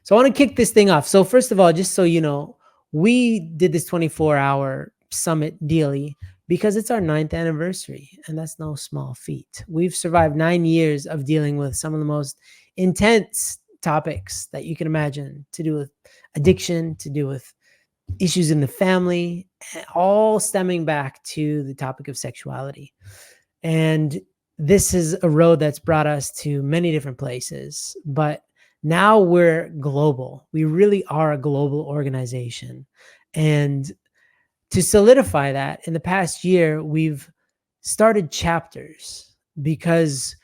So I want to kick this thing off. So first of all, just so you know, we did this 24-hour summit daily because it's our 9th anniversary, and that's no small feat. We've survived 9 years of dealing with some of the most intense topics that you can imagine, to do with addiction, to do with issues in the family, all stemming back to the topic of sexuality. And this is a road that's brought us to many different places, but now we're global. We really are a global organization. And to solidify that, in the past year, we've started chapters, because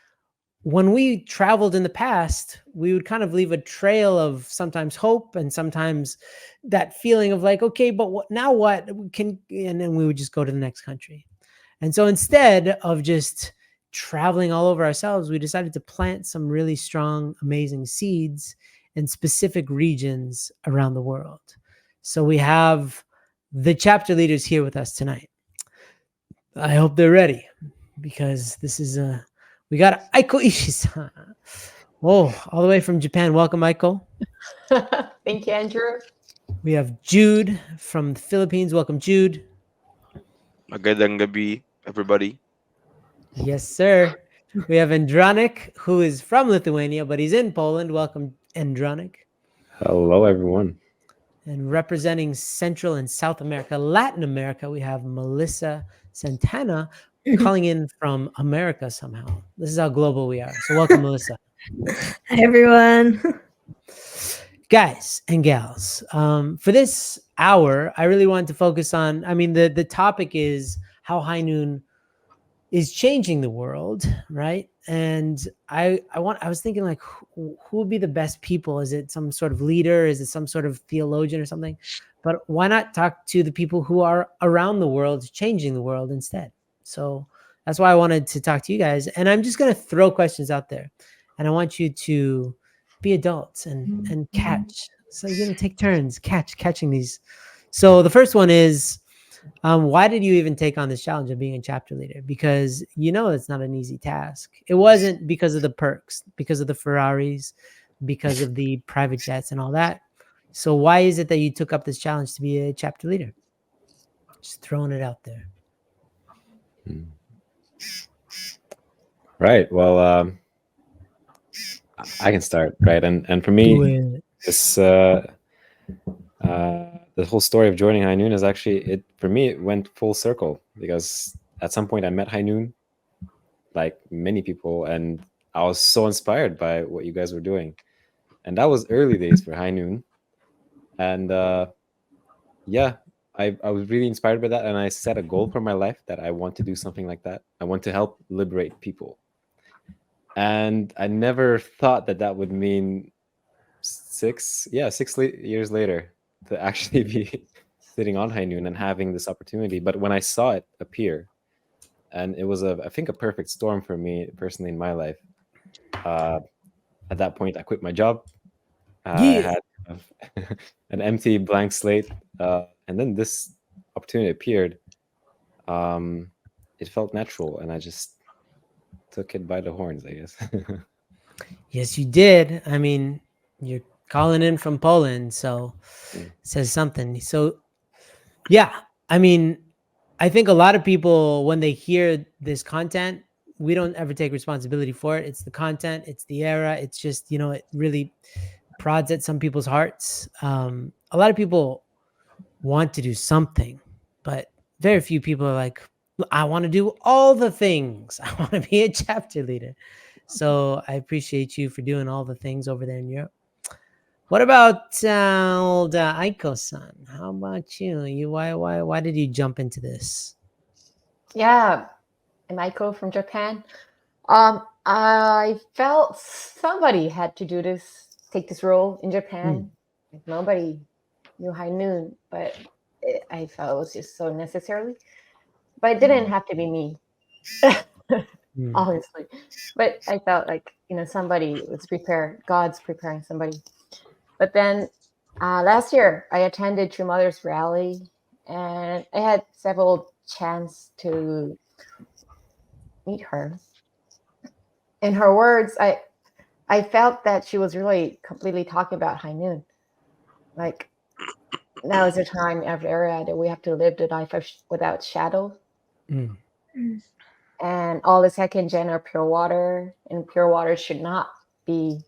when we traveled in the past, we would kind of leave a trail of sometimes hope and sometimes that feeling of like, okay, but now what can, and then we would just go to the next country. And so instead of just traveling all over ourselves, we decided to plant some really strong, amazing seeds in specific regions around the world. So we have the chapter leaders here with us tonight. I hope they're ready, because this is we got Aiko Ishii. Oh, all the way from Japan. Welcome, Aiko. Thank you, Andrew. We have Jude from the Philippines. Welcome, Jude. Magandang gabi, everybody. Yes, sir. We have Andranik, who is from Lithuania, but he's in Poland. Welcome, Andranik. Hello, everyone. And representing Central and South America, Latin America, we have Melissa Santana, calling in from America somehow. This is how global we are. So welcome, Melissa. Hi, everyone. Guys and gals, for this hour, I really want to focus on, the topic is how high noon is changing the world, right? And I was thinking, like, who would be the best people? Is it some sort of leader? Is it some sort of theologian or something? But why not talk to the people who are around the world, changing the world instead? So that's why I wanted to talk to you guys. And I'm just going to throw questions out there, and I want you to be adults and catch. So you're going to take turns catching these. So the first one is, why did you even take on this challenge of being a chapter leader? Because it's not an easy task. It wasn't because of the perks, because of the Ferraris, because of the private jets and all that. So why is it that you took up this challenge to be a chapter leader? Just throwing it out there. Right. Well, I can start, right? And for me, this the whole story of joining High Noon is actually, for me, it went full circle, because at some point I met High Noon, like many people, and I was so inspired by what you guys were doing. And that was early days for High Noon. And yeah, I was really inspired by that, and I set a goal for my life that I want to do something like that. I want to help liberate people. And I never thought that would mean 6 years later to actually be sitting on High Noon and having this opportunity. But when I saw it appear, and it was I think a perfect storm for me personally in my life. At that point, I quit my job. I had an empty blank slate, and then this opportunity appeared. It felt natural, and I just took it by the horns, I guess. Yes, you did. You're calling in from Poland, so it says something. So, yeah, I think a lot of people, when they hear this content, we don't ever take responsibility for it. It's the content, it's the era. It's just, it really prods at some people's hearts. A lot of people want to do something, but very few people are like, I want to do all the things. I want to be a chapter leader. So I appreciate you for doing all the things over there in Europe. What about old Aiko-san? How about you? Why did you jump into this? Yeah, I'm Aiko from Japan. I felt somebody had to do this, take this role in Japan. Nobody knew High Noon, but I felt it was just so necessary. But it didn't have to be me, honestly. But I felt like, somebody was prepared. God's preparing somebody. But then last year, I attended True Mother's rally, and I had several chance to meet her. In her words, I I felt that she was really completely talking about high noon. Like, now is the time of era that we have to live the life without shadow. Mm. And all the second gen are pure water, and pure water should not be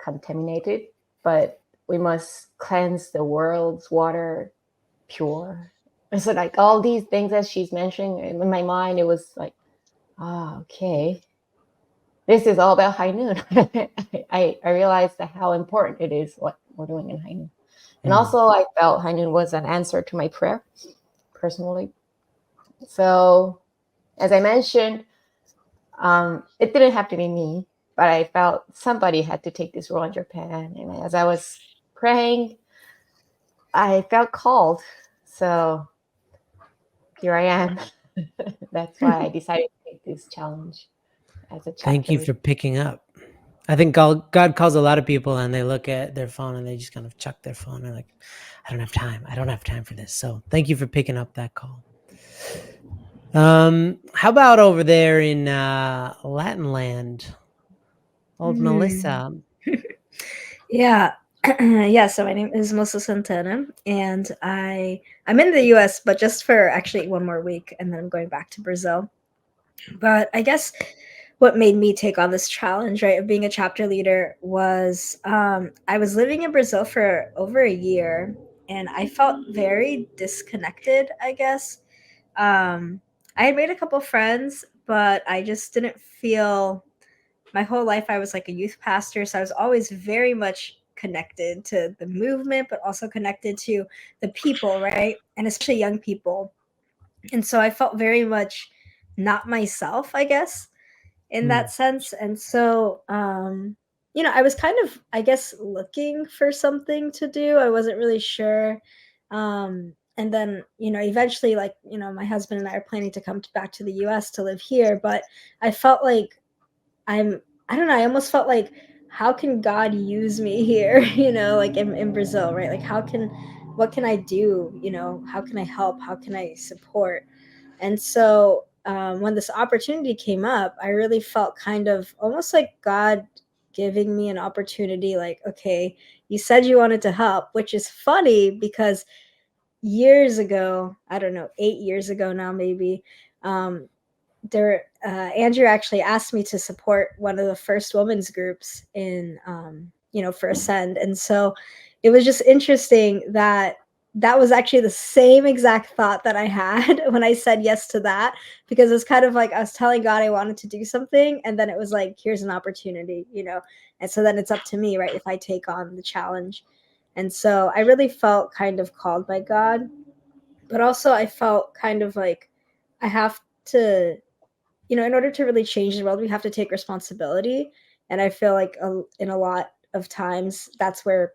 contaminated, but we must cleanse the world's water pure. And so, like, all these things that she's mentioning in my mind, it was like, okay, this is all about high noon. I realized that how important it is what we're doing in high noon. And Mm. also, I felt high noon was an answer to my prayer personally. So, as I mentioned, it didn't have to be me, but I felt somebody had to take this role in Japan. And as I was praying, I felt called. So here I am. That's why I decided to take this challenge as a Thank chapter you leader. for picking up. I think God calls a lot of people and they look at their phone and they just kind of chuck their phone and like, I don't have time. I don't have time for this. So thank you for picking up that call. How about over there in Latin land? Old Melissa. Yeah. Yeah, so my name is Melissa Santana, and I'm in the US, but just for actually one more week, and then I'm going back to Brazil. But I guess what made me take on this challenge, right, of being a chapter leader was I was living in Brazil for over a year, and I felt very disconnected, I guess. I had made a couple friends, but I just didn't feel my whole life I was like a youth pastor, so I was always very much connected to the movement, but also connected to the people, right? And especially young people. And so I felt very much not myself, I guess, in Mm. that sense. And so, I was kind of, I guess, looking for something to do. I wasn't really sure. And then, eventually, like, my husband and I are planning to come back to the US to live here. But I felt like I don't know, I almost felt like, how can God use me here, like in Brazil, right? Like, what can I do? How can I help? How can I support? And so when this opportunity came up, I really felt kind of almost like God giving me an opportunity, like, okay, you said you wanted to help, which is funny because years ago, I don't know, 8 years ago now, maybe, um, Andrew actually asked me to support one of the first women's groups in for Ascend. And so it was just interesting that that was actually the same exact thought that I had when I said yes to that, because it's kind of like I was telling God I wanted to do something, and then it was like, here's an opportunity, and so then it's up to me, right, if I take on the challenge. And so I really felt kind of called by God, but also I felt kind of like I have to, in order to really change the world, we have to take responsibility. And I feel like in a lot of times that's where,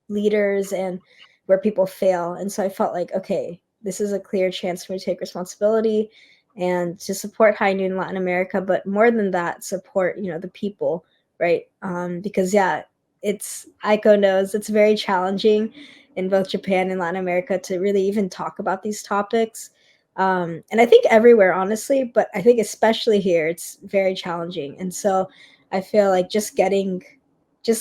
leaders and where people fail. And so I felt like, okay, this is a clear chance for me to take responsibility and to support High Noon Latin America, but more than that, support, the people, right? Because yeah, it's Aiko knows it's very challenging in both Japan and Latin America to really even talk about these topics. And I think everywhere, honestly, but I think especially here, it's very challenging. And so I feel like just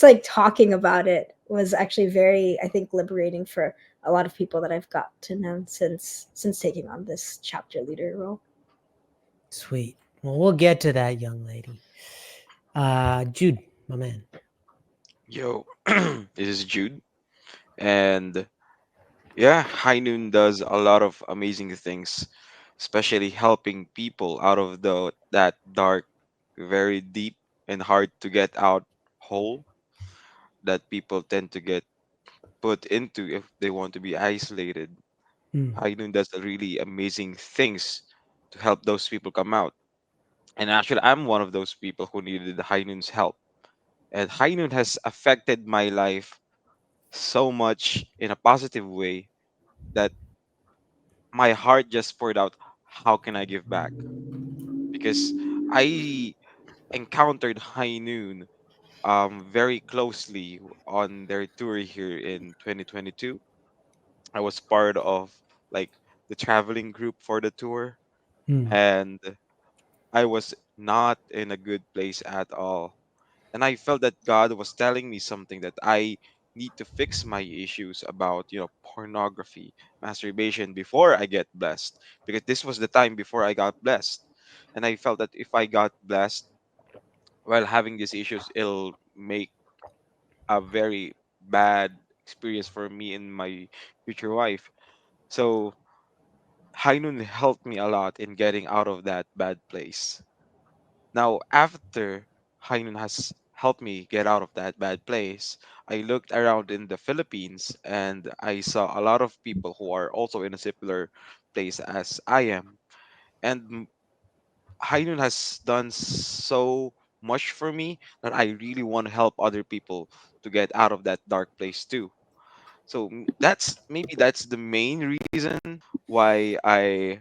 like talking about it was actually very, I think, liberating for a lot of people that I've got to know since taking on this chapter leader role. Sweet. Well, we'll get to that, young lady. Jude, my man. Yo, this is Jude, and yeah, High Noon does a lot of amazing things, especially helping people out of that dark, very deep and hard to get out hole that people tend to get put into if they want to be isolated. Mm. High Noon does really amazing things to help those people come out. And actually, I'm one of those people who needed High Noon's help. And High Noon has affected my life so much in a positive way that my heart just poured out, how can I give back? Because I encountered High Noon very closely on their tour here in 2022. I was part of like the traveling group for the tour, Mm. and I was not in a good place at all. And I felt that God was telling me something, that I need to fix my issues about, pornography, masturbation, before I get blessed, because this was the time before I got blessed. And I felt that if I got blessed while having these issues, it'll make a very bad experience for me and my future wife. So Hainun helped me a lot in getting out of that bad place. Now, after Hainun has helped me get out of that bad place, I looked around in the Philippines and I saw a lot of people who are also in a similar place as I am. And Hainun has done so much for me that I really want to help other people to get out of that dark place too. So that's the main reason why I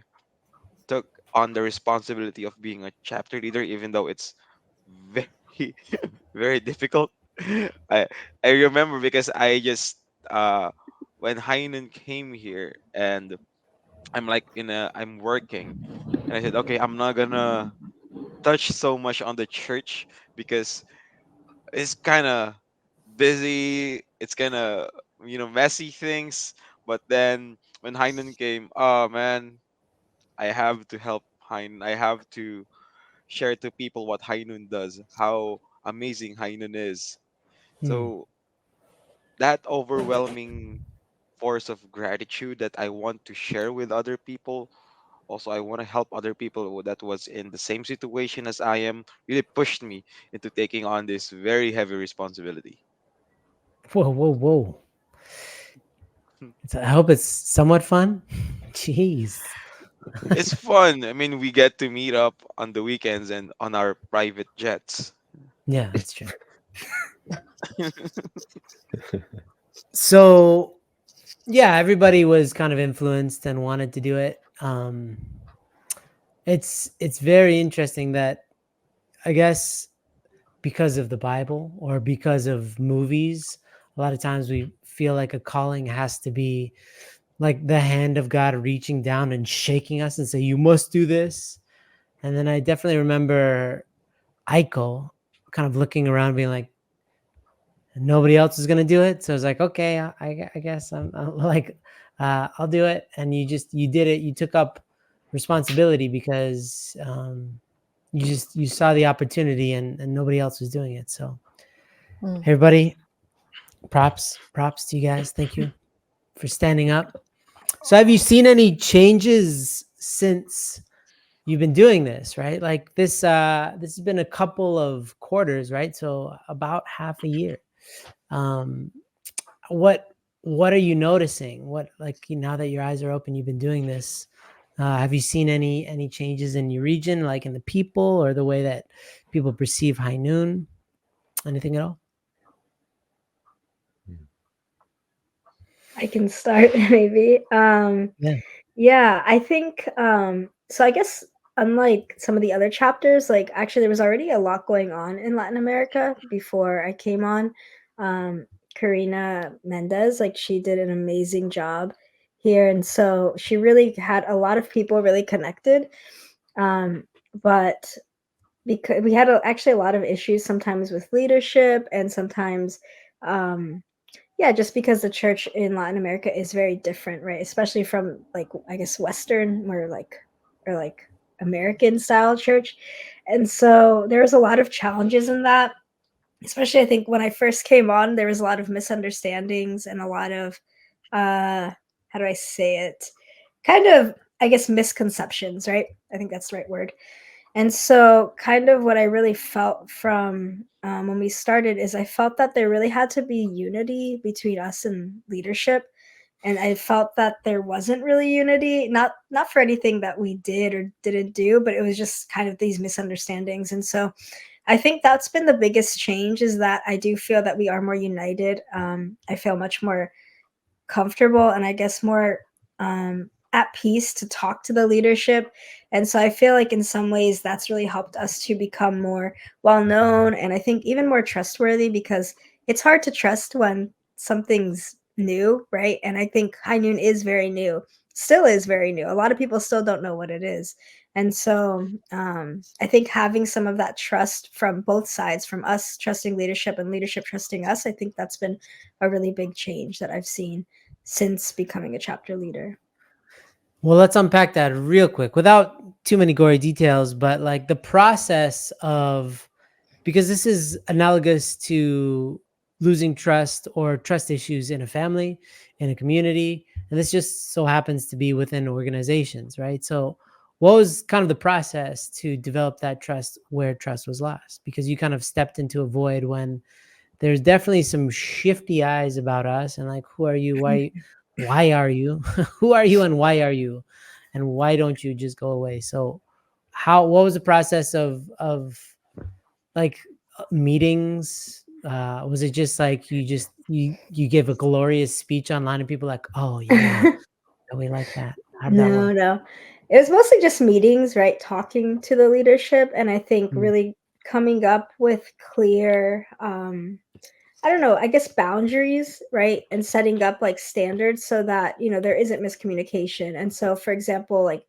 took on the responsibility of being a chapter leader, even though it's very very difficult. I I remember because I just when Hainan came here and I'm working, and I said, okay, I'm not gonna touch so much on the church because it's kind of busy. It's kind of messy things. But then when Hainan came, oh man, I have to help Hainan. I have to share to people what Hainun does, how amazing Hainun is. Hmm. So that overwhelming force of gratitude that I want to share with other people. Also, I want to help other people that was in the same situation as I am. Really pushed me into taking on this very heavy responsibility. Whoa, whoa, whoa. I hope it's somewhat fun. Jeez. It's fun. I mean, we get to meet up on the weekends and on our private jets. Yeah, that's true. So yeah, everybody was kind of influenced and wanted to do it. It's very interesting that, I guess, because of the Bible or because of movies, a lot of times we feel like a calling has to be like the hand of God reaching down and shaking us and say, "You must do this." And then I definitely remember Aiko kind of looking around, being like, nobody else is gonna do it. So I was like, okay, I guess I'm like, I'll do it. And you did it. You took up responsibility because you saw the opportunity, and nobody else was doing it. So Mm. everybody, props to you guys. Thank you for standing up. So have you seen any changes since you've been doing this, right? Like this has been a couple of quarters, right? So about half a year. Um, what what are you noticing? What, like, now that your eyes are open, you've been doing this. Have you seen any changes in your region, like in the people or the way that people perceive high noon? Anything at all? I can start maybe. Yeah. Yeah, I think so I guess unlike some of the other chapters, like actually there was already a lot going on in Latin America before I came on. Um Karina Mendez, like she did an amazing job here, and so she really had a lot of people really connected. But because we had actually a lot of issues sometimes with leadership, and sometimes um yeah, just because the church in Latin America is very different, right? Especially from like I guess Western or like American style church. And so there was a lot of challenges in that. Especially I think when I first came on, there was a lot of misunderstandings and a lot of how do I say it? Kind of I guess misconceptions, right? I think that's the right word. And so, kind of what I really felt from when we started is I felt that there really had to be unity between us and leadership, and I felt that there wasn't really unity, not for anything that we did or didn't do, but it was just kind of these misunderstandings. And so, I think that's been the biggest change is that I do feel that we are more united. I feel much more comfortable and I guess more at peace to talk to the leadership. And so I feel like in some ways that's really helped us to become more well known and I think even more trustworthy because it's hard to trust when something's new, right? And I think High Noon is very new. still is very new. A lot of people still don't know what it is. And so I think having some of that trust from both sides, from us trusting leadership and leadership trusting us, I think that's been a really big change that I've seen since becoming a chapter leader. Well, let's unpack that real quick without too many gory details, but like the process of, because this is analogous to losing trust or trust issues in a family, in a community, and this just so happens to be within organizations, right? So what was kind of the process to develop that trust where trust was lost? Because you kind of stepped into a void when there's definitely some shifty eyes about us, and like, who are you? Why are you? Who are you and why are you? And why don't you just go away? So what was the process of like meetings? Was it just like you give a glorious speech online and people like, oh yeah, we like that? How did that No, work? no. It was mostly just meetings, right? Talking to the leadership. And I think Mm. really coming up with clear, I don't know, I guess boundaries, right? And setting up like standards so that, there isn't miscommunication. And so, for example, like,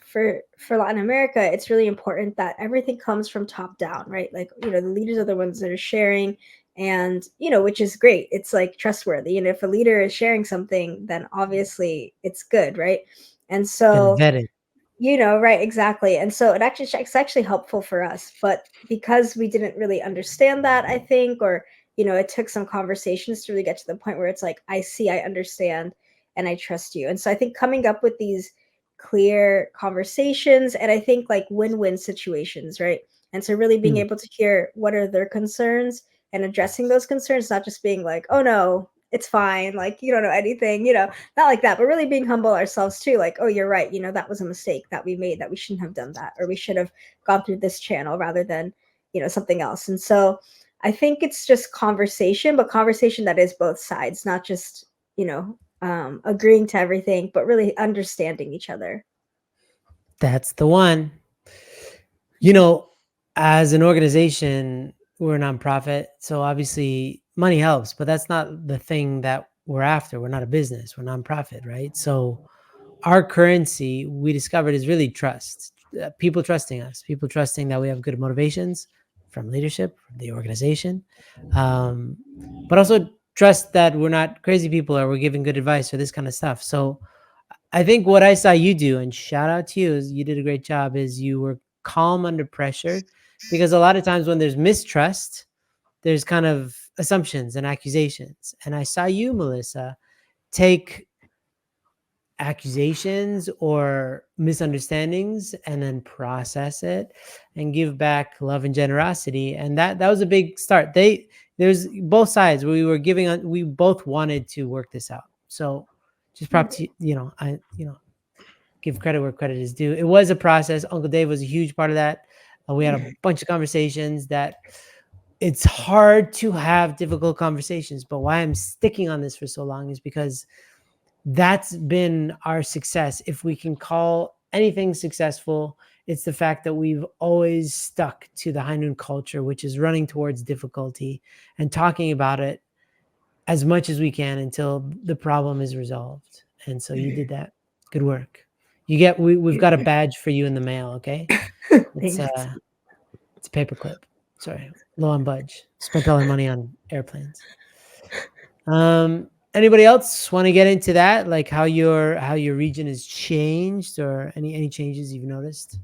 for Latin America, it's really important that everything comes from top down, right? Like, the leaders are the ones that are sharing, and, which is great. It's like trustworthy. And if a leader is sharing something, then obviously it's good, right? And Been so, vetted. right, exactly. And so it's actually helpful for us. But because we didn't really understand that, I think, or, it took some conversations to really get to the point where it's like, I see, I understand, and I trust you. And so I think coming up with these clear conversations, and I think like win-win situations, right? And so really being Mm. able to hear what are their concerns and addressing those concerns, not just being like, oh no, it's fine, like you don't know anything, not like that, but really being humble ourselves too. Like, oh, you're right. That was a mistake that we made, that we shouldn't have done that, or we should have gone through this channel rather than, something else. And so I think it's just conversation, but conversation that is both sides, not just, agreeing to everything, but really understanding each other. That's the one. You know, as an organization, we're a nonprofit, so obviously money helps, but that's not the thing that we're after. We're not a business, we're nonprofit, right? So our currency, we discovered, is really trust. People trusting us, people trusting that we have good motivations from leadership, from the organization, um, but also trust that we're not crazy people or we're giving good advice or this kind of stuff. So I think what I saw you do, and shout out to you, is you did a great job, is you were calm under pressure, because a lot of times when there's mistrust, there's kind of assumptions and accusations. And I saw you, Melissa, take accusations or misunderstandings and then process it and give back love and generosity, and that was a big start. There's both sides. We both wanted to work this out. So just prop to I give credit where credit is due. It was a process. Uncle Dave was a huge part of that. We had a bunch of conversations that it's hard to have difficult conversations, but why I'm sticking on this for so long is because that's been our success. If we can call anything successful, it's the fact that we've always stuck to the high noon culture, which is running towards difficulty and talking about it as much as we can until the problem is resolved. And so you did that. Good work. We've got a badge for you in the mail, okay? It's Thanks. it's a paperclip. Sorry, low on budge. Spent all our money on airplanes. Anybody else want to get into that? Like how your region has changed, or any changes you've noticed?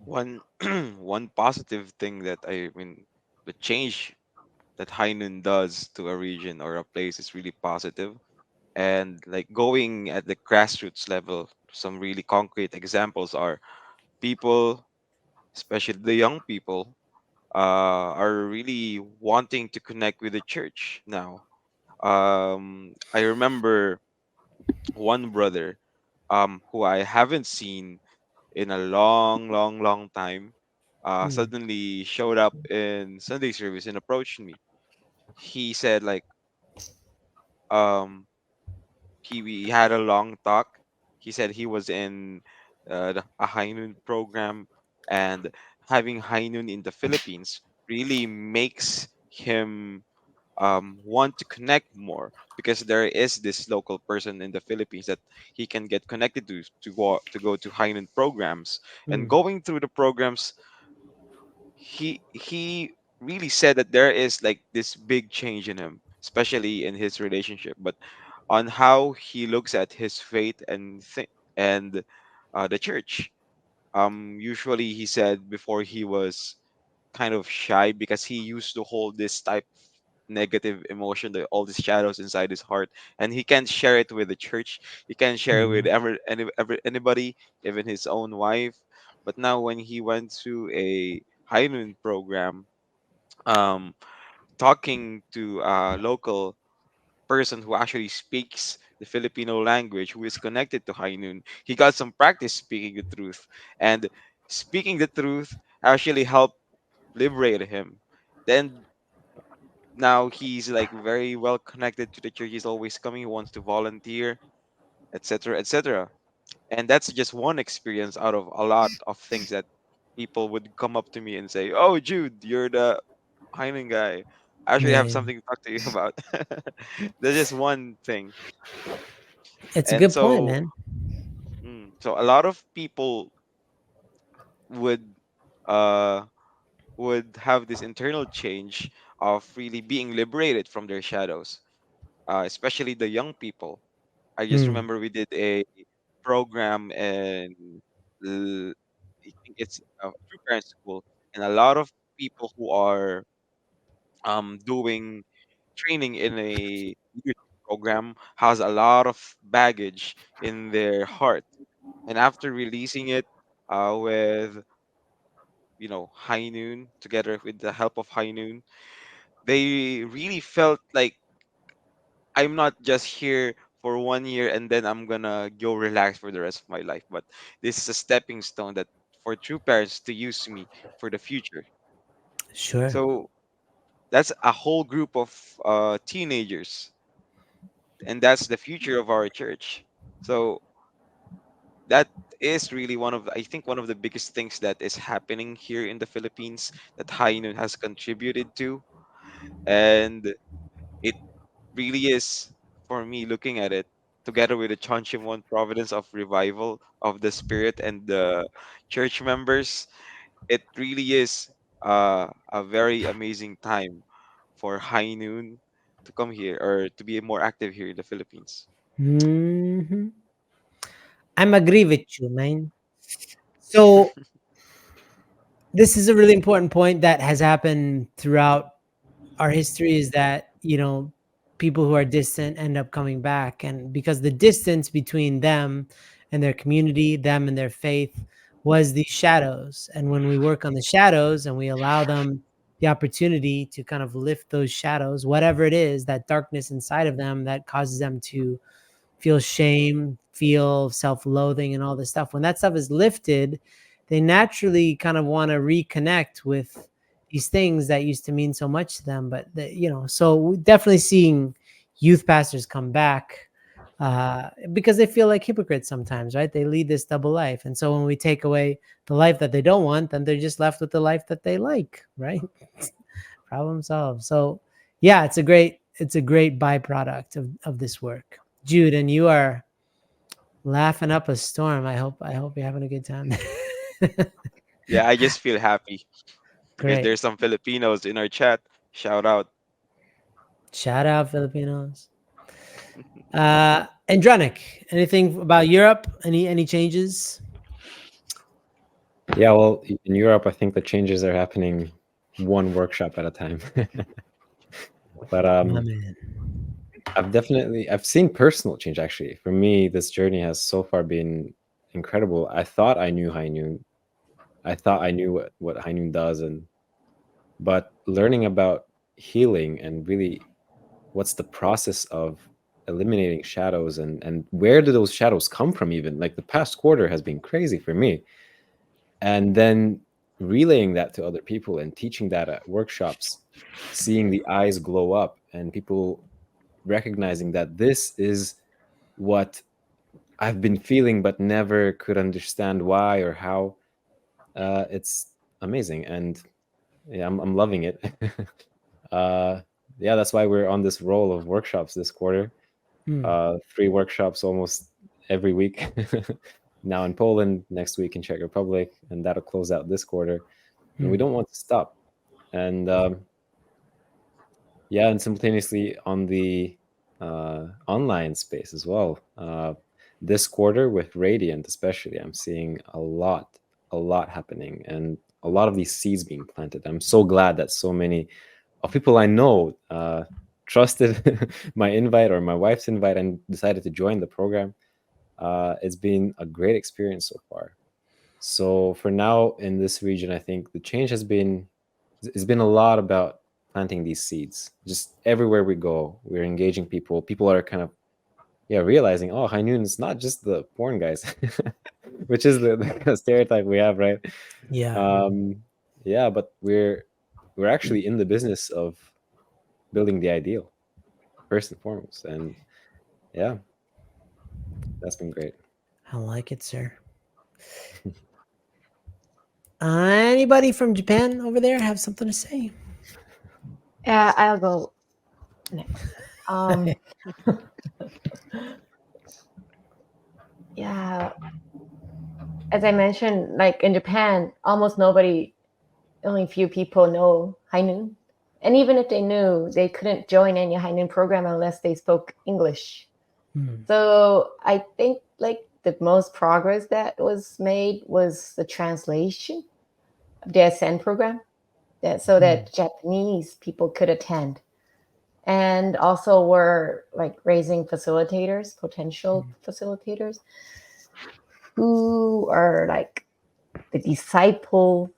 One one positive thing that I mean, the change that Hainan does to a region or a place is really positive. And like going at the grassroots level, some really concrete examples are people, especially the young people, are really wanting to connect with the church now. I remember one brother who I haven't seen in a long, long, long time, Hmm. suddenly showed up in Sunday service and approached me. He said like um he we had a long talk. He said he was in a high noon program, and having high noon in the Philippines really makes him want to connect more, because there is this local person in the Philippines that he can get connected to go to Hainan programs. And Mm. going through the programs, he really said that there is like this big change in him, especially in his relationship, but on how he looks at his faith and the church. Usually he said before he was kind of shy because he used to hold this type of negative emotion, all these shadows inside his heart, and he can't share it with the church. He can't share it with Mhm. anybody, even his own wife. But now when he went to a Hainan program, um, talking to a local person who actually speaks the Filipino language, who is connected to Hainun, he got some practice speaking the truth. And speaking the truth actually helped liberate him. Then now he's like very well connected to the church. He's always coming, he wants to volunteer, etc., etc. And that's just one experience out of a lot of things that people would come up to me and say, "Oh, Jude, you're the Hainan guy. I actually Yeah, have yeah. something to talk to you about." That's just one thing. It's a And good point, so, man. so a lot of people would uh would have this internal change of really being liberated from their shadows, especially the young people. I just Mm. remember we did a program in l- I think it's a true parent school, and a lot of people who are doing training in a leadership program has a lot of baggage in their heart, and after releasing it with High Noon, together with the help of High Noon, they really felt like I'm not just here for 1 year and then I'm gonna go relax for the rest of my life, but this is a stepping stone that for true parents to use me for the future. Sure. So that's a whole group of teenagers, and that's the future of our church. So that is really I think one of the biggest things that is happening here in the Philippines that Hainun has contributed to. And it really is, for me, looking at it together with the Chonchimon Providence of Revival of the Spirit and the church members, it really is a very amazing time for High Noon to come here or to be more active here in the Philippines. Mhm. I'm agree with you, man. So this is a really important point that has happened throughout our history, is that, people who are distant end up coming back, and because the distance between them and their community, them and their faith, was these shadows. And when we work on the shadows and we allow them the opportunity to kind of lift those shadows, whatever it is, that darkness inside of them that causes them to feel shame, feel self-loathing and all this stuff. When that stuff is lifted, they naturally kind of want to reconnect with these things that used to mean so much to them. But so we're definitely seeing youth pastors come back, because they feel like hypocrites sometimes, right? They lead this double life, and so when we take away the life that they don't want, then they're just left with the life that they like, right? Problem solved. So yeah, it's a great byproduct of this work. Jude, and you are laughing up a storm. I hope you're having a good time. Yeah, I just feel happy. If Great. there's some Filipinos in our chat, shout out. Shout out Filipinos. Andranik, anything about Europe? Any changes? Yeah, well, in Europe, I think the changes are happening one workshop at a time. But My man. I've seen personal change actually. For me, this journey has so far been incredible. I thought I knew High Noon. I thought I knew what High Noon does, but learning about healing and really what's the process of eliminating shadows, and where do those shadows come from, even like the past quarter has been crazy for me. And then relaying that to other people and teaching that at workshops, seeing the eyes glow up and people recognizing that this is what I've been feeling but never could understand why or how. It's amazing, and yeah, I'm loving it. uh yeah, that's why we're on this roll of workshops this quarter. 3 workshops almost every week. Now in Poland, next week in Czech Republic, and that'll close out this quarter. And we don't want to stop. And yeah, and simultaneously on the online space as well. This quarter with Radiant, especially, I'm seeing a lot happening, and a lot of these seeds being planted. I'm so glad that so many of people I know trusted my invite or my wife's invite and decided to join the program. It's been a great experience so far. So for now in this region, I think the change has been, it's been a lot about planting these seeds. Just everywhere we go, we're engaging people. People are kind of realizing, oh, High Noon is not just the porn guys, which is the stereotype we have, right? Yeah. Yeah, but we're actually in the business of building the ideal first and foremost, and yeah, that's been great. I like it, sir. Anybody from Japan over there have something to say? Yeah, I'll go next. Yeah, as I mentioned, like in Japan, almost nobody, only few people know High Noon. And even if they knew, they couldn't join any High Noon program unless they spoke English. So I think like the most progress that was made was the translation of the SN program, so that Japanese people could attend. And also we're like raising facilitators, potential facilitators, who are like the disciple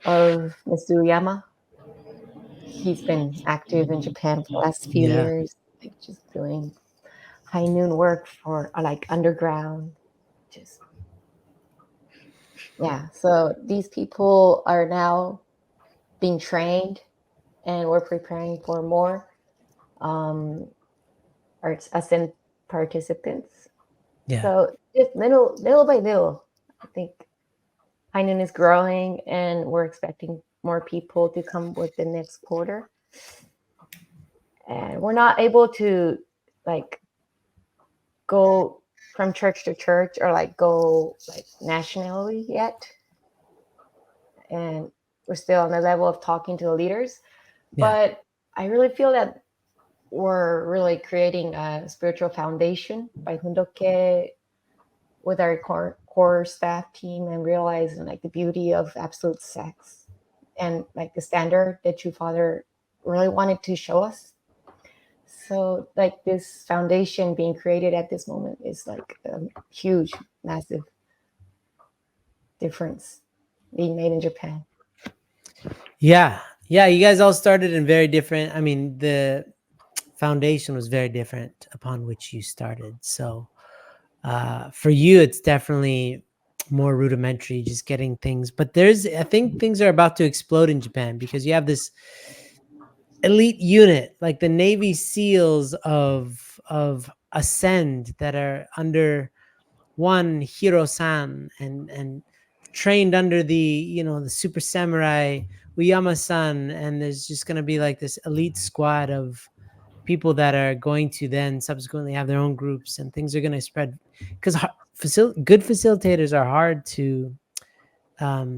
of Mr. Uyama. He's been active in Japan for the last few years, like just doing High Noon work for like underground. Just so these people are now being trained, and we're preparing for more arts ASEAN participants. Yeah. So just little by little, I think High Noon is growing, and we're expecting more people to come within next quarter. And we're not able to like go from church to church or like go like nationally yet. And we're still on the level of talking to the leaders. But I really feel that we're really creating a spiritual foundation by Hundoke with our core staff team, and realizing like the beauty of absolute sex and like the standard that True Father really wanted to show us. So like this foundation being created at this moment is like a huge, massive difference being made in Japan. Yeah. You guys all started in very different. I mean, the foundation was very different upon which you started. So for you, it's definitely more rudimentary, just getting things. But I think things are about to explode in Japan, because you have this elite unit, like the Navy SEALs of Ascend, that are under one Hiro-san and trained under the the super samurai Uyama-san, and there's just going to be like this elite squad of people that are going to then subsequently have their own groups, and things are going to spread, because good facilitators are hard to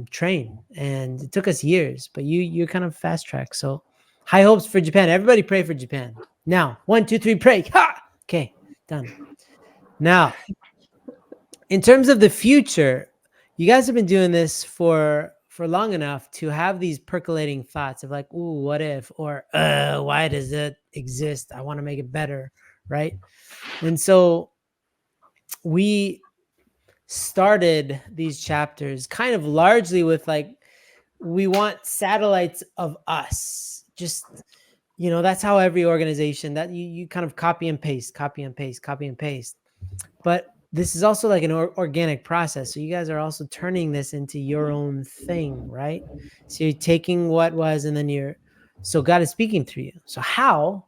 train, and it took us years, but you're kind of fast track. So high hopes for Japan. Everybody pray for Japan now. 1, 2, 3, pray. Ha! Okay, done. Now, in terms of the future, you guys have been doing this for long enough to have these percolating thoughts of like, ooh, what if, or why does it exist? I want to make it better, right? And so we started these chapters kind of largely with like, we want satellites of us. Just, that's how every organization, that you kind of copy and paste. But this is also like an organic process. So you guys are also turning this into your own thing, right? So you're taking what was, and then so God is speaking through you. So how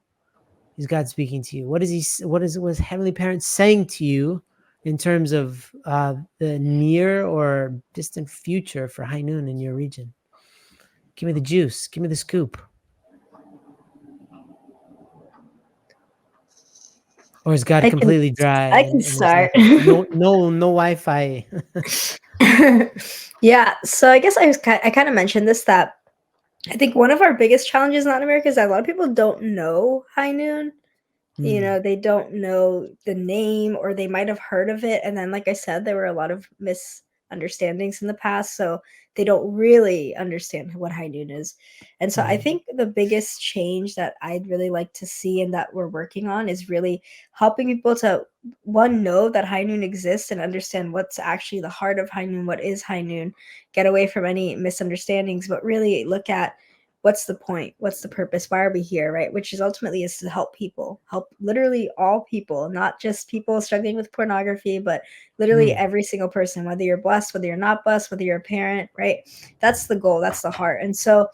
is God speaking to you? What is Heavenly Parent saying to you in terms of the near or distant future for High Noon in your region? Give me the juice. Give me the scoop. Or is God I can completely dry I can and there's start. nothing? No Wi-Fi. Yeah, so I guess I kind of mentioned this, that I think one of our biggest challenges in Latin America is that a lot of people don't know high noon. You Mm, know, they don't know the name, or they might have heard of it, and then like I said, there were a lot of misunderstandings in the past, so they don't really understand what high noon is. And so I mhm, think the biggest change that I'd really like to see and that we're working on is really helping people to, one, know that high noon exists and understand what's actually the heart of high noon, what is high noon, get away from any misunderstandings, but really look at what's the point, what's the purpose, why are we here, right? Which is ultimately is to help people, help literally all people, not just people struggling with pornography, but literally mm, every single person, whether you're blessed, whether you're not blessed, whether you're a parent, right? That's the goal, that's the heart. And so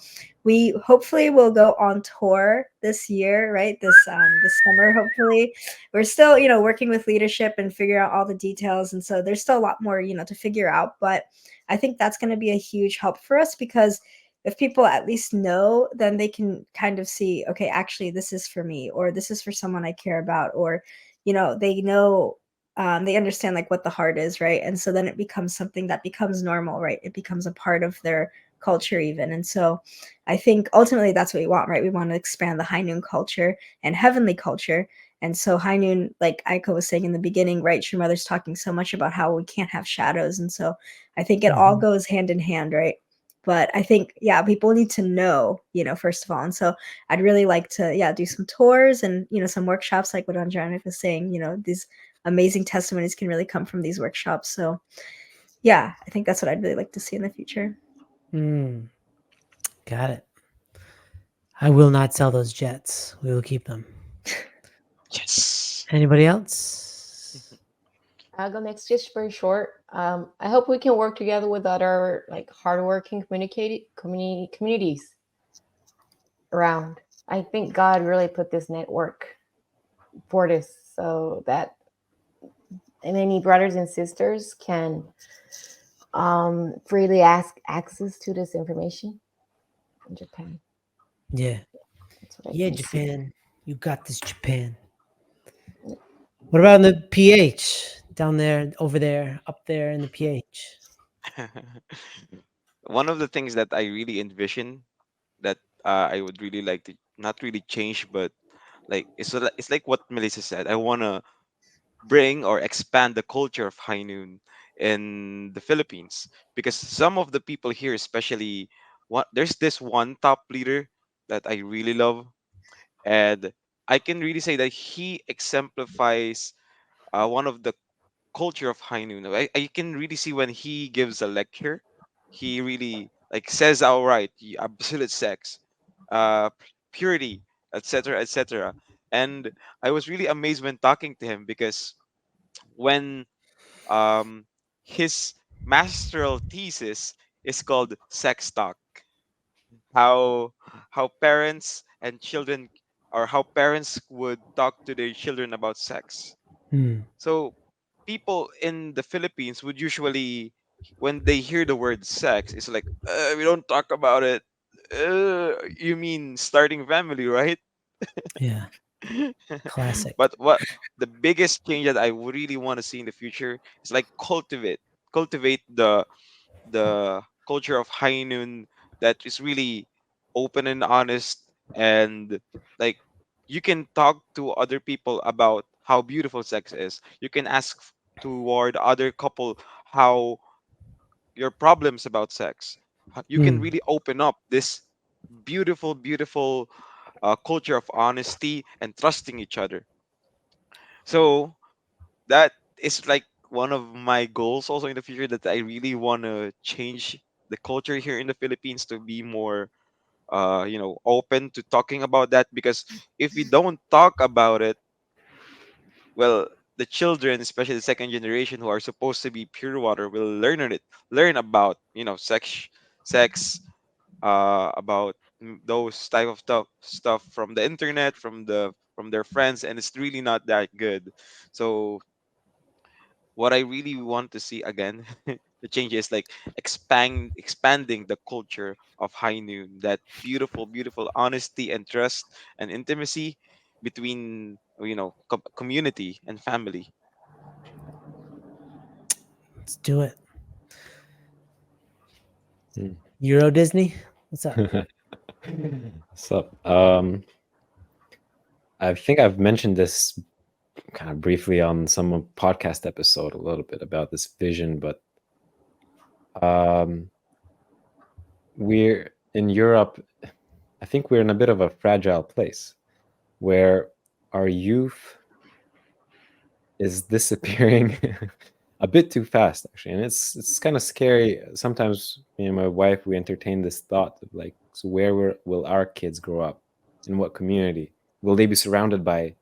we hopefully will go on tour this year, right? This summer, hopefully. We're still, working with leadership and figure out all the details, and so there's still a lot more, to figure out, but I think that's going to be a huge help for us, because if people at least know, then they can kind of see, okay, actually, this is for me, or this is for someone I care about, or, they know, they understand like what the heart is, right? And so then it becomes something that becomes normal, right? It becomes a part of their culture, even. And so I think ultimately that's what we want, right? We want to expand the high noon culture and heavenly culture. And so high noon, like Aiko was saying in the beginning, right? Your mother's talking so much about how we can't have shadows. And so I think it all mhm, goes hand in hand, right? But I think, yeah, people need to know, first of all. And so I'd really like to, yeah, do some tours and, some workshops, like what Andranik was saying. These amazing testimonies can really come from these workshops. So yeah, I think that's what I'd really like to see in the future. mm. Got it. I will not sell those jets. We will keep them. Yes. Anybody else? I'll go next, just very short. I hope we can work together with other like hardworking communities around. I think God really put this network for this, so that many brothers and sisters can freely ask access to this information in Japan. Yeah. That's what I Yeah, can see. Japan. You got this, Japan. What about in the PH? Down there, over there, up there in the PH? One of the things that I really envision that I would really like to not really change, but like it's like what Melissa said. I want to bring or expand the culture of high noon in the Philippines, because some of the people here, especially what there's this one top leader that I really love, and I can really say that he exemplifies one of the culture of high noon. I can really see when he gives a lecture, he really like says outright, absolute sex, purity, etc., etc. And I was really amazed when talking to him, because when um, his masteral thesis is called Sex Talk, how parents and children, or how parents would talk to their children about sex. Hmm. So people in the Philippines would usually, when they hear the word sex, it's like, we don't talk about it. You mean starting family, right? Yeah. Classic. But what the biggest change that I would really want to see in the future is like cultivate the culture of high noon that is really open and honest, and like you can talk to other people about how beautiful sex is. You can ask toward other couple how your problems about sex. You can Hmm. really open up this beautiful culture of honesty and trusting each other. So that is like one of my goals also in the future, that I really want to change the culture here in the Philippines to be more open to talking about that, because if we don't talk about it, well, the children, especially the second generation who are supposed to be pure water, will learn about sex, about those type of stuff from the internet, from their friends, and it's really not that good. So what I really want to see again, the change is like expanding the culture of high noon, that beautiful honesty and trust and intimacy between community and family. Let's do it. Hmm. Euro Disney, what's up? So, I think I've mentioned this kind of briefly on some podcast episode a little bit about this vision, but um, we're in Europe. I think we're in a bit of a fragile place where our youth is disappearing a bit too fast, actually, and it's kind of scary. Sometimes me and my wife we entertain this thought of like, so will our kids grow up? In what community will they be surrounded by?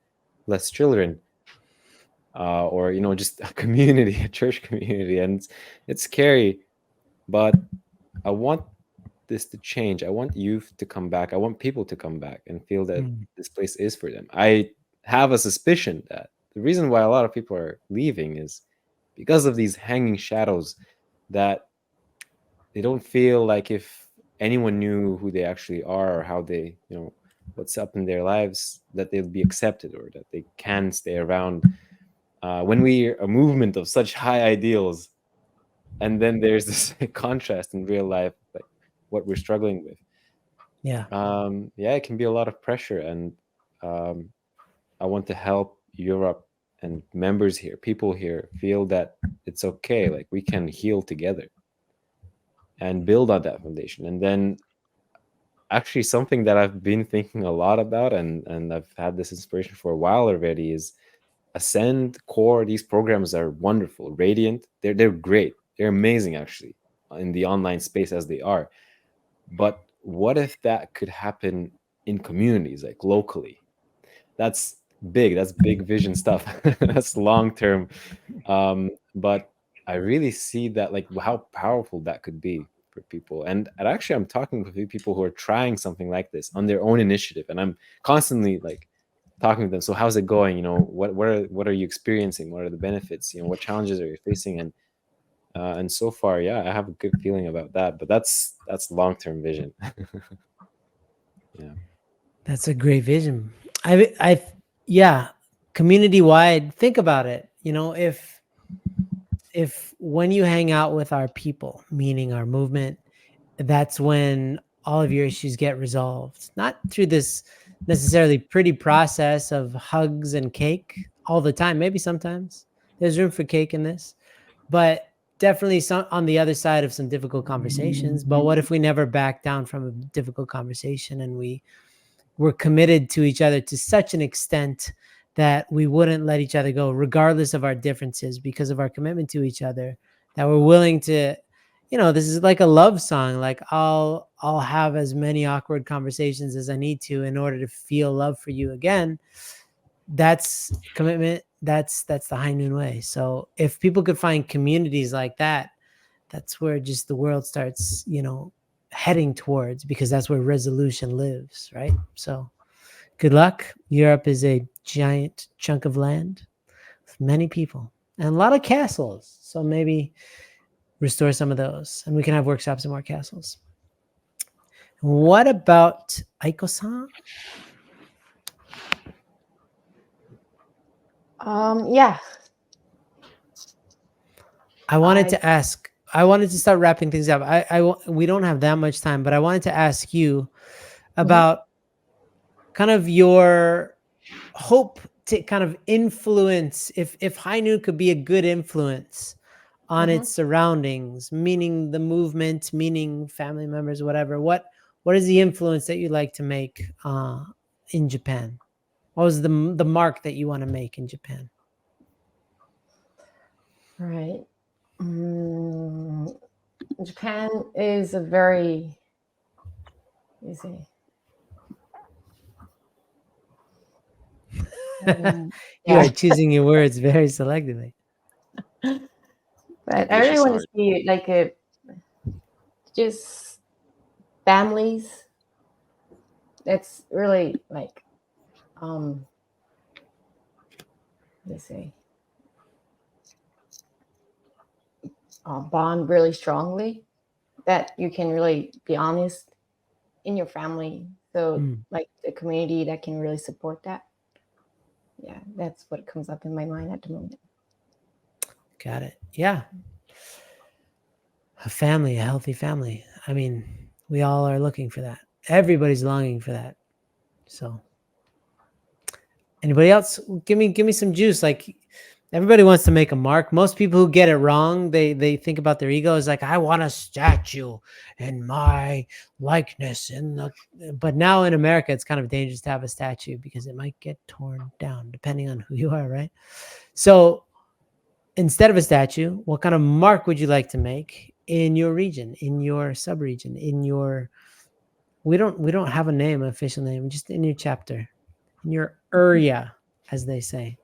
Less children, or just a community, a church community, and it's scary. But I want this to change. I want youth to come back. I want people to come back and feel that Mm, this place is for them. I have a suspicion that the reason why a lot of people are leaving is because of these hanging shadows that they don't feel like if anyone knew who they actually are or how they, what's up in their lives, that they'll be accepted or that they can stay around. When we are a movement of such high ideals, and then there's this contrast in real life, like what we're struggling with. yeah. Yeah, it can be a lot of pressure, and um, I want to help Europe and members here, people here, feel that it's okay. Like we can heal together and build on that foundation. And then, actually, something that I've been thinking a lot about, and I've had this inspiration for a while already, is Ascend, Core. These programs are wonderful. Radiant, they're great. They're amazing, actually, in the online space as they are. But what if that could happen in communities, like locally? That's big. That's big vision stuff. That's long term. But I really see that, like, how powerful that could be for people. And actually, I'm talking with a few people who are trying something like this on their own initiative, and I'm constantly like talking to them. So how's it going? What are you experiencing? What are the benefits? What challenges are you facing? And so far, yeah, I have a good feeling about that. But that's long term vision. Yeah. That's a great vision. Yeah, community wide. Think about it. If when you hang out with our people, meaning our movement, that's when all of your issues get resolved. Not through this necessarily pretty process of hugs and cake all the time. Maybe sometimes there's room for cake in this, but definitely some on the other side of some difficult conversations. But what if we never back down from a difficult conversation and we're committed to each other to such an extent that we wouldn't let each other go regardless of our differences because of our commitment to each other, that we're willing to, this is like a love song. Like I'll have as many awkward conversations as I need to in order to feel love for you again. That's commitment. That's the High Noon way. So if people could find communities like that, that's where just the world starts, heading towards, because that's where resolution lives, right? So good luck. Europe is a giant chunk of land with many people and a lot of castles. So maybe restore some of those and we can have workshops in more castles. What about Aiko-san? Yeah. I wanted to start wrapping things up. We don't have that much time, but I wanted to ask you about kind of your hope to kind of influence, if High Noon could be a good influence on its surroundings, meaning the movement, meaning family members, whatever. What is the influence that you'd like to make in Japan? What was the mark that you want to make in Japan? Right. Japan is a very easy. You are choosing your words very selectively. But I English really is want to hard. see like just families. That's really like let's say bond really strongly, that you can really be honest in your family. So like the community that can really support that. Yeah, that's what comes up in my mind at the moment. Got it. Yeah. A family, a healthy family. I mean, we all are looking for that. Everybody's longing for that. So, anybody else? Give me some juice. Like, everybody wants to make a mark. Most people who get it wrong, they think about their ego as like, I want a statue in my likeness in the. But now in America, it's kind of dangerous to have a statue because it might get torn down depending on who you are, right? So instead of a statue, what kind of mark would you like to make in your region, in your sub-region, in your we don't have a name, an official name, just in your chapter, in your area, as they say.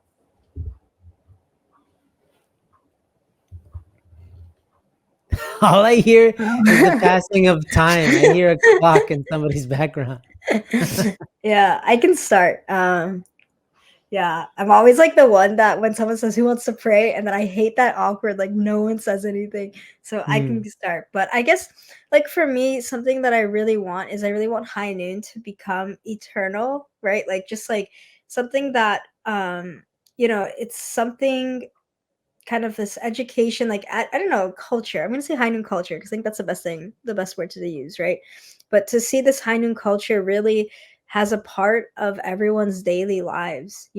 All I hear is the passing of time. I hear a clock in somebody's background. Yeah, I can start. Yeah, I'm always like the one that when someone says who wants to pray, and then I hate that awkward, like no one says anything. So I can start. But I guess like for me, something that I really want is I really want High Noon to become eternal, right? Like just like something that it's something kind of this education, like I don't know, culture. I'm gonna say High Noon culture because I think that's the best thing, the best word to use, right? But to see this High Noon culture really has a part of everyone's daily lives,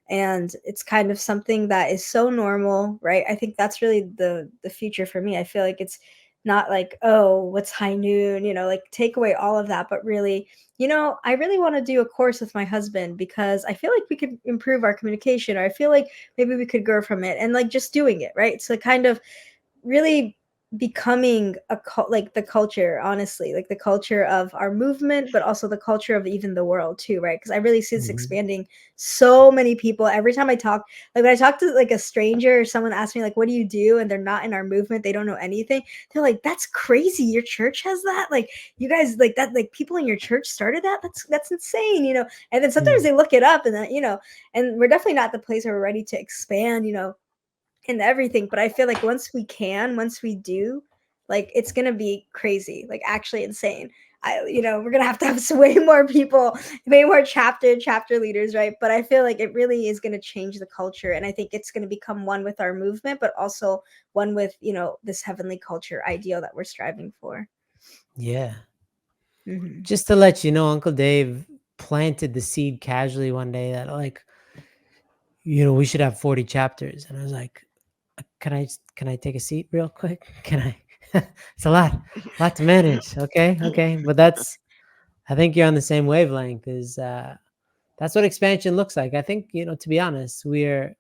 and it's kind of something that is so normal, right? I think that's really the future for me. I feel like it's not like, oh, what's High Noon, like take away all of that, but really, I really want to do a course with my husband because I feel like we could improve our communication, or I feel like maybe we could grow from it, and like just doing it, right? So kind of really becoming like the culture, honestly, like the culture of our movement, but also the culture of even the world too, right? Because I really see this Mhm. expanding. So many people, every time I talk, like when I talk to like a stranger or someone asks me like, what do you do, and they're not in our movement, they don't know anything, they're like, that's crazy, your church has that, like you guys like that, like people in your church started that, that's insane, and then sometimes Mm. they look it up, and then and we're definitely not the place where we're ready to expand, and everything. But I feel like once we do, like it's gonna be crazy, like actually insane. We're gonna have way more people, way more chapter leaders, right? But I feel like it really is gonna change the culture, and I think it's gonna become one with our movement, but also one with this heavenly culture ideal that we're striving for. Yeah. Hmm. Just to let you know, Uncle Dave planted the seed casually one day that like, we should have 40 chapters. And I was like, can I take a seat real quick? Can I? It's a lot to manage. Okay. But I think you're on the same wavelength. That's what expansion looks like. I think, to be honest, we're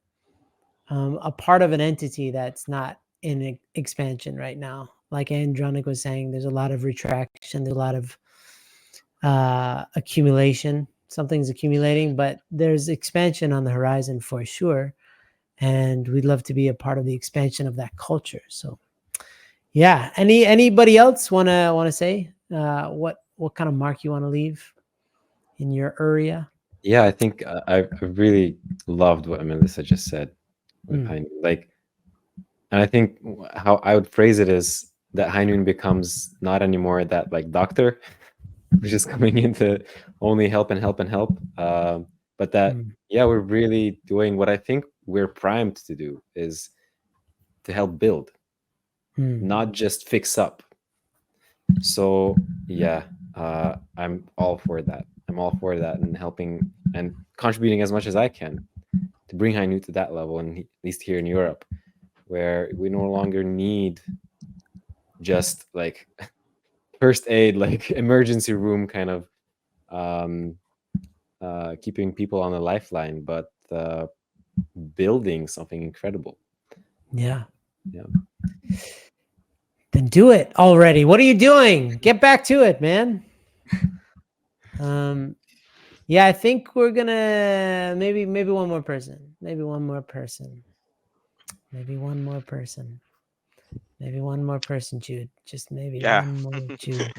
a part of an entity that's not in expansion right now. Like Andranik was saying, there's a lot of retraction, there's a lot of accumulation. Something's accumulating, but there's expansion on the horizon for sure. And we'd love to be a part of the expansion of that culture. So yeah. Anybody else wanna say what kind of mark you want to leave in your area? Yeah, I think I really loved what Melissa just said with Mm, High Noon. Like, and I think how I would phrase it is that High Noon becomes not anymore that like doctor, which is coming in to only help and help and help. But that, mm, yeah, we're really doing what I think we're primed to do is to help build, mm. not just fix up. So yeah, I'm all for that. I'm all for that and helping and contributing as much as I can to bring Hainu to that level, and at least here in Europe, where we no longer need just like first aid, like emergency room kind of um, keeping people on a lifeline, but building something incredible. Yeah. Yeah. Then do it already. What are you doing? Get back to it, man. Um, yeah, I think we're gonna maybe one more person. Maybe one more person. Maybe one more person. Maybe one more person, Jude. Just maybe Yeah. one more Jude.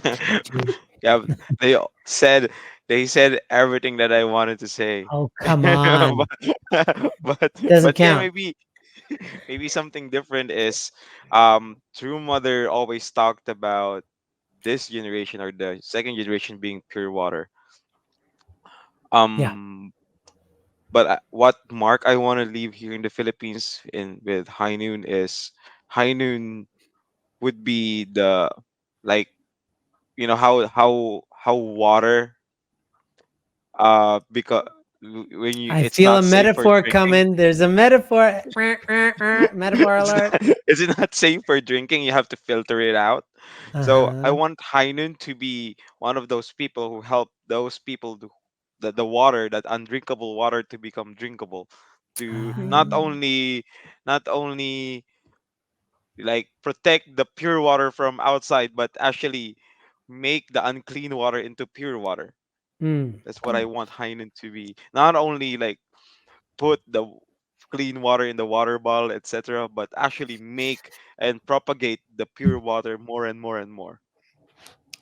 Jude. Yeah, they all said they said everything that I wanted to say. Oh, come on. Doesn't But yeah, count. maybe something different is True Mother always talked about this generation or the second generation being pure water. Yeah. Um But what mark I want to leave here in the Philippines in with high noon is high noon would be the, like, how water, because when you I it's feel a not safe for metaphor drinking. coming. There's a metaphor. Metaphor it's alert. not, it's not safe for drinking. You have to filter it out. So I Uh-huh. want Hainun to be one of those people who help those people to, the water, that undrinkable water, to become drinkable, to not Ah. only, not only like protect the pure water from outside, but actually make the unclean water into pure water. Mm. That's what I want Hainun to be. Not only like put the clean water in the water bottle, etc., but actually make and propagate the pure water more and more and more.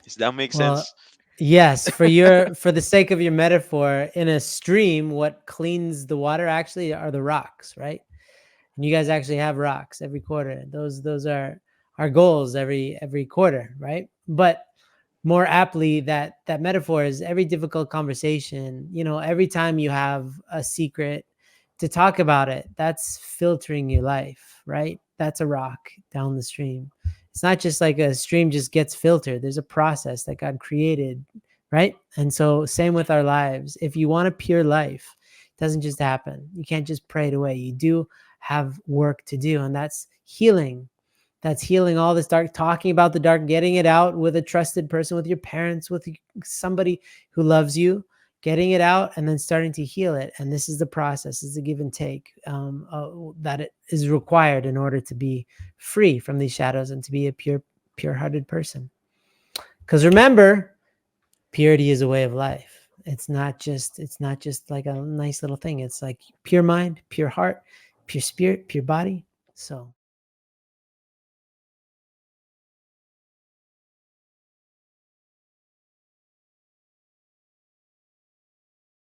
Does that make Well, sense? yes, for the sake of your metaphor, in a stream, what cleans the water actually are the rocks, right? And you guys actually have rocks every quarter. Those are our goals every quarter, right? But more aptly, that metaphor is every difficult conversation, every time you have a secret to talk about it, that's filtering your life, right? That's a rock down the stream. It's not just like a stream just gets filtered. There's a process that God created, right? And so same with our lives. If you want a pure life, it doesn't just happen. You can't just pray it away. You do have work to do, and that's healing. That's healing all this dark, talking about the dark, getting it out with a trusted person, with your parents, with somebody who loves you, getting it out and then starting to heal it. And this is the process, is the give and take that it is required in order to be free from these shadows and to be a pure-hearted person. Because remember, purity is a way of life. It's not just like a nice little thing. It's like pure mind, pure heart, pure spirit, pure body. So